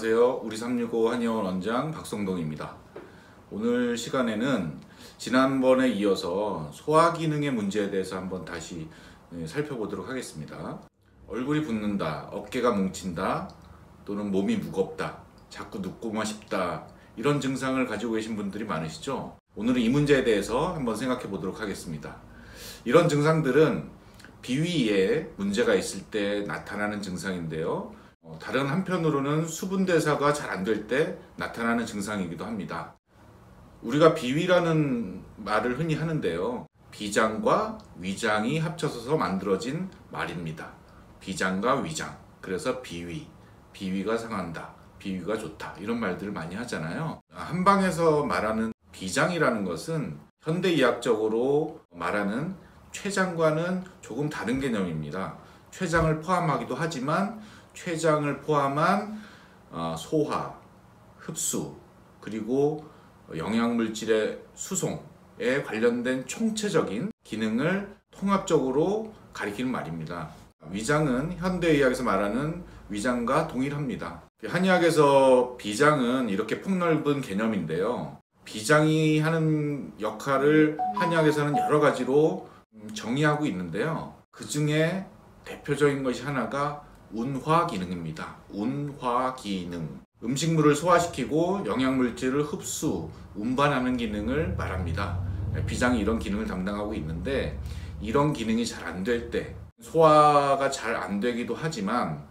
안녕하세요. 우리 365 한의원 원장 박성동입니다. 오늘 시간에는 지난번에 이어서 소화기능의 문제에 대해서 한번 다시 살펴보도록 하겠습니다. 얼굴이 붓는다, 어깨가 뭉친다, 또는 몸이 무겁다, 자꾸 눕고만 싶다, 이런 증상을 가지고 계신 분들이 많으시죠? 오늘은 이 문제에 대해서 한번 생각해 보도록 하겠습니다. 이런 증상들은 비위에 문제가 있을 때 나타나는 증상인데요. 다른 한편으로는 수분 대사가 잘 안 될 때 나타나는 증상이기도 합니다. 우리가 비위라는 말을 흔히 하는데요. 비장과 위장이 합쳐서 만들어진 말입니다. 비장과 위장. 그래서 비위. 비위가 상한다. 비위가 좋다. 이런 말들을 많이 하잖아요. 한방에서 말하는 비장이라는 것은 현대의학적으로 말하는 췌장과는 조금 다른 개념입니다. 췌장을 포함하기도 하지만 췌장을 포함한 소화, 흡수, 그리고 영양물질의 수송에 관련된 총체적인 기능을 통합적으로 가리키는 말입니다. 위장은 현대의학에서 말하는 위장과 동일합니다. 한의학에서 비장은 이렇게 폭넓은 개념인데요. 비장이 하는 역할을 한의학에서는 여러 가지로 정의하고 있는데요. 그 중에 대표적인 것이 하나가 운화기능입니다. 운화기능. 음식물을 소화시키고 영양물질을 흡수, 운반하는 기능을 말합니다. 비장이 이런 기능을 담당하고 있는데 이런 기능이 잘 안 될 때 소화가 잘 안 되기도 하지만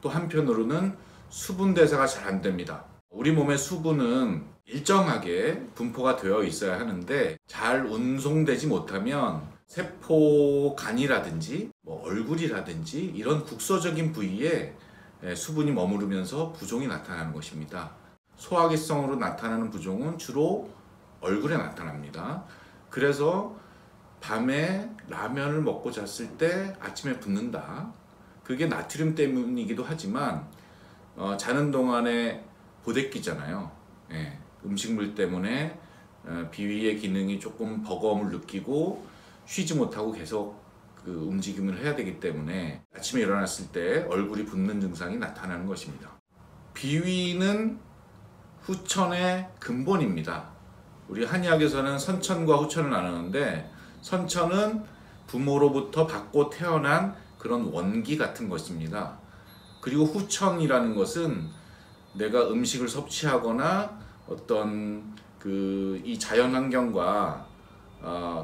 또 한편으로는 수분 대사가 잘 안 됩니다. 우리 몸의 수분은 일정하게 분포가 되어 있어야 하는데 잘 운송되지 못하면 세포 간이라든지 얼굴이라든지 이런 국소적인 부위에 수분이 머무르면서 부종이 나타나는 것입니다. 소화기성으로 나타나는 부종은 주로 얼굴에 나타납니다. 그래서 밤에 라면을 먹고 잤을 때 아침에 붓는다. 그게 나트륨 때문이기도 하지만 자는 동안에 보대끼잖아요. 음식물 때문에 비위의 기능이 조금 버거움을 느끼고 쉬지 못하고 계속 그 움직임을 해야 되기 때문에 아침에 일어났을 때 얼굴이 붓는 증상이 나타나는 것입니다. 비위는 후천의 근본입니다. 우리 한의학에서는 선천과 후천을 나누는데 선천은 부모로부터 받고 태어난 그런 원기 같은 것입니다. 그리고 후천이라는 것은 내가 음식을 섭취하거나 어떤 이 자연 환경과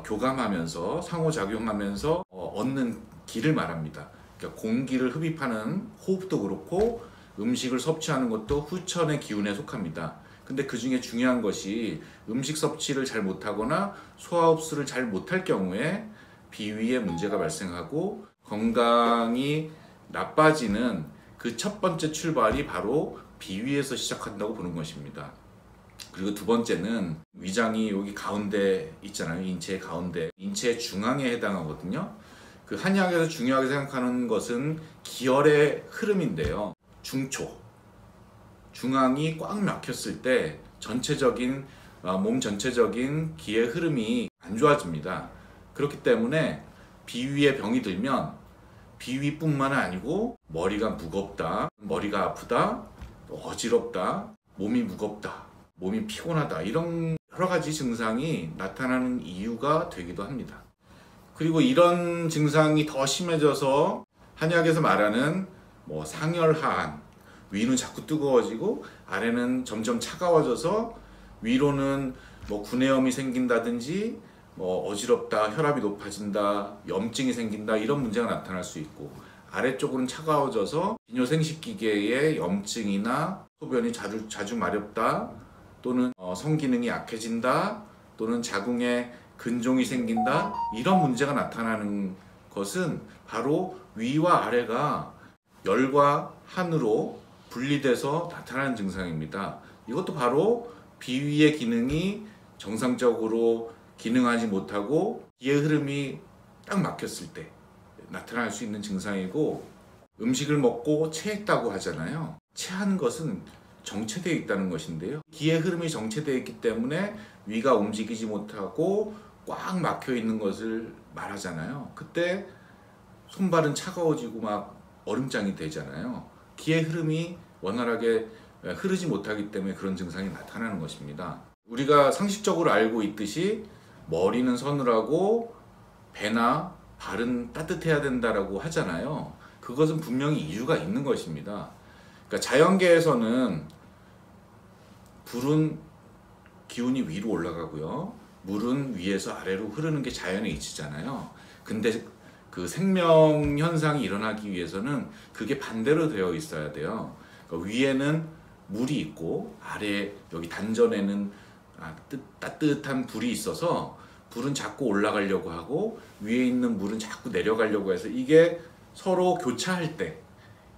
교감하면서 상호작용하면서 얻는 기를 말합니다. 그러니까 공기를 흡입하는 호흡도 그렇고 음식을 섭취하는 것도 후천의 기운에 속합니다. 근데 그 중에 중요한 것이 음식 섭취를 잘 못하거나 소화 흡수를 잘 못할 경우에 비위에 문제가 발생하고 건강이 나빠지는 그 첫 번째 출발이 바로 비위에서 시작한다고 보는 것입니다. 그리고 두 번째는 위장이 여기 가운데 있잖아요. 인체의 가운데. 인체의 중앙에 해당하거든요. 그 한의학에서 중요하게 생각하는 것은 기혈의 흐름인데요. 중초. 중앙이 꽉 막혔을 때 전체적인 몸 전체적인 기의 흐름이 안 좋아집니다. 그렇기 때문에 비위에 병이 들면 비위뿐만 아니고 머리가 무겁다, 머리가 아프다, 어지럽다, 몸이 무겁다, 몸이 피곤하다, 이런 여러 가지 증상이 나타나는 이유가 되기도 합니다. 그리고 이런 증상이 더 심해져서 한의학에서 말하는 상열하한, 위는 자꾸 뜨거워지고 아래는 점점 차가워져서 위로는 구내염이 생긴다든지 어지럽다, 혈압이 높아진다, 염증이 생긴다, 이런 문제가 나타날 수 있고 아래쪽은 차가워져서 비뇨생식기계의 염증이나 소변이 자주 마렵다, 또는 성기능이 약해진다, 또는 자궁에 근종이 생긴다, 이런 문제가 나타나는 것은 바로 위와 아래가 열과 한으로 분리돼서 나타나는 증상입니다. 이것도 바로 비위의 기능이 정상적으로 기능하지 못하고 기의 흐름이 딱 막혔을 때 나타날 수 있는 증상이고, 음식을 먹고 체했다고 하잖아요. 체한 것은 정체되어 있다는 것인데요. 기의 흐름이 정체되어 있기 때문에 위가 움직이지 못하고 꽉 막혀 있는 것을 말하잖아요. 그때 손발은 차가워지고 막 얼음장이 되잖아요. 기의 흐름이 원활하게 흐르지 못하기 때문에 그런 증상이 나타나는 것입니다. 우리가 상식적으로 알고 있듯이 머리는 서늘하고 배나 발은 따뜻해야 된다라고 하잖아요. 그것은 분명히 이유가 있는 것입니다. 그러니까 자연계에서는 불은 기운이 위로 올라가고요. 물은 위에서 아래로 흐르는 게 자연의 이치잖아요. 근데 그 생명 현상이 일어나기 위해서는 그게 반대로 되어 있어야 돼요. 그러니까 위에는 물이 있고 아래 여기 단전에는 따뜻한 불이 있어서 불은 자꾸 올라가려고 하고 위에 있는 물은 자꾸 내려가려고 해서 이게 서로 교차할 때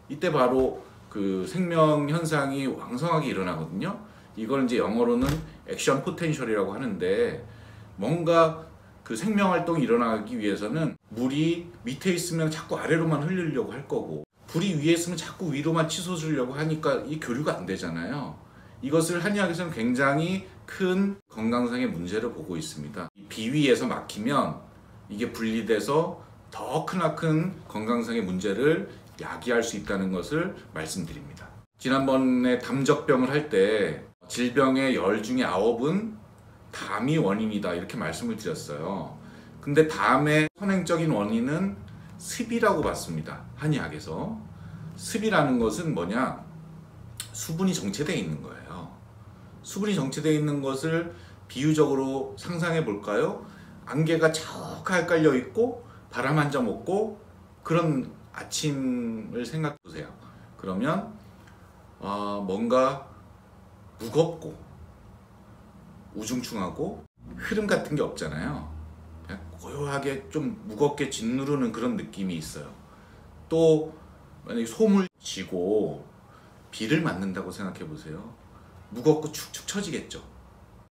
이때 바로 그 생명 현상이 왕성하게 일어나거든요. 이걸 이제 영어로는 액션 포텐셜이라고 하는데 뭔가 그 생명 활동이 일어나기 위해서는 물이 밑에 있으면 자꾸 아래로만 흘리려고 할 거고 불이 위에 있으면 자꾸 위로만 치솟으려고 하니까 이 교류가 안 되잖아요. 이것을 한의학에서는 굉장히 큰 건강상의 문제를 보고 있습니다. 비위에서 막히면 이게 분리돼서 더 크나큰 건강상의 문제를 야기할 수 있다는 것을 말씀드립니다. 지난번에 담적병을 할 때 질병의 10 중에 9은 담이 원인이다 이렇게 말씀을 드렸어요. 근데 담의 선행적인 원인은 습이라고 봤습니다. 한의학에서. 습이라는 것은 뭐냐? 수분이 정체되어 있는 거예요. 수분이 정체되어 있는 것을 비유적으로 상상해 볼까요? 안개가 척하게 깔려 있고 바람 한 점 없고 그런 아침을 생각해 보세요. 그러면 뭔가 무겁고 우중충하고 흐름 같은 게 없잖아요. 그냥 고요하게 좀 무겁게 짓누르는 그런 느낌이 있어요. 또 만약에 솜을 쥐고 비를 맞는다고 생각해 보세요. 무겁고 축축 처지겠죠.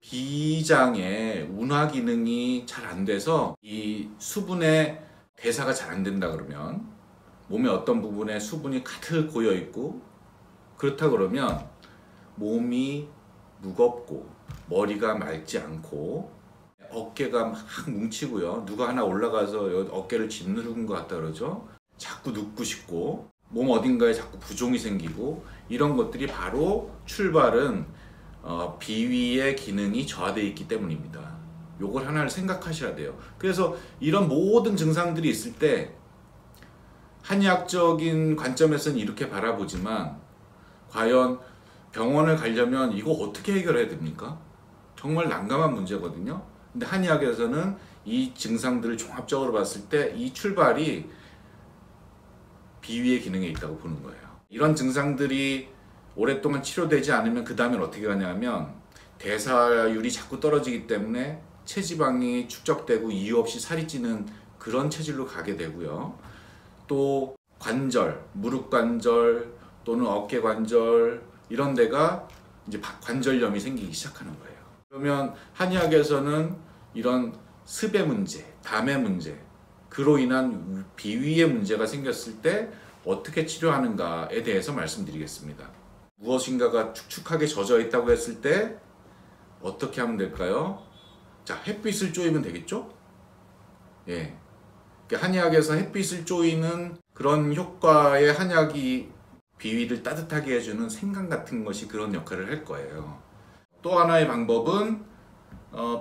비장의 운화 기능이 잘 안 돼서 이 수분의 대사가 잘 안 된다 그러면 몸의 어떤 부분에 수분이 가득 고여 있고 그렇다 그러면 몸이 무겁고 머리가 맑지 않고 어깨가 막 뭉치고요. 누가 하나 올라가서 어깨를 짓누르는 것 같다 그러죠. 자꾸 눕고 싶고 몸 어딘가에 자꾸 부종이 생기고 이런 것들이 바로 출발은 비위의 기능이 저하되어 있기 때문입니다. 요걸 하나를 생각하셔야 돼요. 그래서 이런 모든 증상들이 있을 때 한의학적인 관점에서는 이렇게 바라보지만 과연 병원을 가려면 이거 어떻게 해결해야 됩니까? 정말 난감한 문제거든요. 근데 한의학에서는 이 증상들을 종합적으로 봤을 때 이 출발이 비위의 기능에 있다고 보는 거예요. 이런 증상들이 오랫동안 치료되지 않으면 그 다음엔 어떻게 하냐면 대사율이 자꾸 떨어지기 때문에 체지방이 축적되고 이유 없이 살이 찌는 그런 체질로 가게 되고요. 또 관절, 무릎 관절 또는 어깨 관절 이런 데가 이제 관절염이 생기기 시작하는 거예요. 그러면 한의학에서는 이런 습의 문제, 담의 문제, 그로 인한 비위의 문제가 생겼을 때 어떻게 치료하는가에 대해서 말씀드리겠습니다. 무엇인가가 축축하게 젖어 있다고 했을 때 어떻게 하면 될까요? 자, 햇빛을 쬐면 되겠죠? 예. 한의학에서 햇빛을 쬐는 그런 효과의 한약이 비위를 따뜻하게 해주는 생강 같은 것이 그런 역할을 할 거예요. 또 하나의 방법은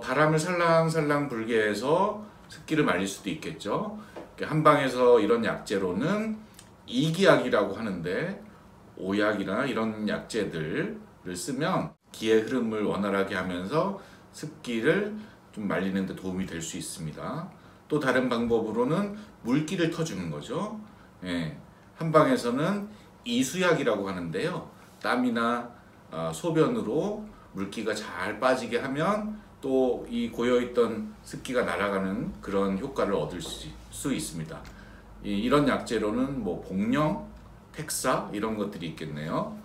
바람을 살랑살랑 불게 해서 습기를 말릴 수도 있겠죠. 한방에서 이런 약재로는 이기약이라고 하는데 오약이나 이런 약재들을 쓰면 기의 흐름을 원활하게 하면서 습기를 좀 말리는 데 도움이 될 수 있습니다. 또 다른 방법으로는 물기를 터주는 거죠. 예, 한방에서는 이수약이라고 하는데요. 땀이나 소변으로 물기가 잘 빠지게 하면 또 이 고여있던 습기가 날아가는 그런 효과를 얻을 수 있습니다. 이런 약재로는 뭐 복령, 택사 이런 것들이 있겠네요.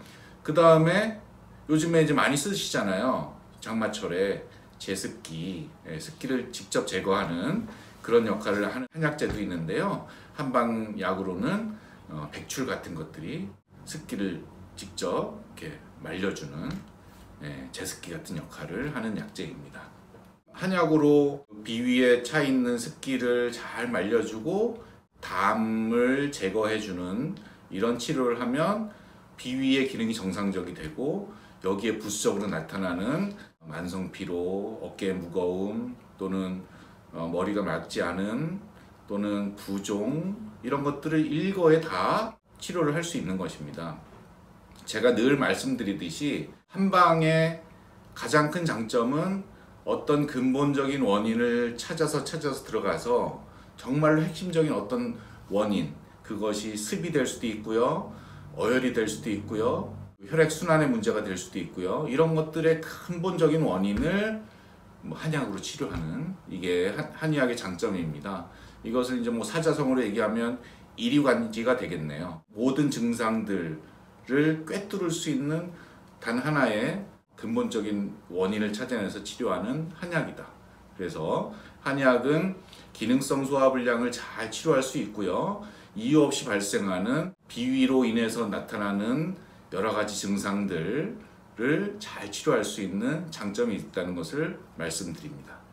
그 다음에 요즘에 이제 많이 쓰시잖아요. 장마철에 제습기, 습기를 직접 제거하는 그런 역할을 하는 한약재도 있는데요. 한방약으로는 백출 같은 것들이 습기를 직접 이렇게 말려주는 제습기 같은 역할을 하는 약재입니다. 한약으로 비위에 차 있는 습기를 잘 말려주고 담을 제거해주는 이런 치료를 하면 비위의 기능이 정상적이 되고 여기에 부수적으로 나타나는 만성 피로, 어깨의 무거움 또는 머리가 맑지 않은 또는 부종 이런 것들을 일거에 다 치료를 할 수 있는 것입니다. 제가 늘 말씀드리듯이 한방의 가장 큰 장점은 어떤 근본적인 원인을 찾아서 들어가서 정말로 핵심적인 어떤 원인, 그것이 습이 될 수도 있고요, 어혈이 될 수도 있고요, 혈액순환의 문제가 될 수도 있고요, 이런 것들의 근본적인 원인을 한약으로 치료하는, 이게 한의학의 장점입니다. 이것을 이제 사자성어로 얘기하면 이리관지가 되겠네요. 모든 증상들을 꿰뚫을 수 있는 단 하나의 근본적인 원인을 찾아내서 치료하는 한약이다. 그래서 한약은 기능성 소화불량을 잘 치료할 수 있고요, 이유 없이 발생하는 비위로 인해서 나타나는 여러 가지 증상들을 잘 치료할 수 있는 장점이 있다는 것을 말씀드립니다.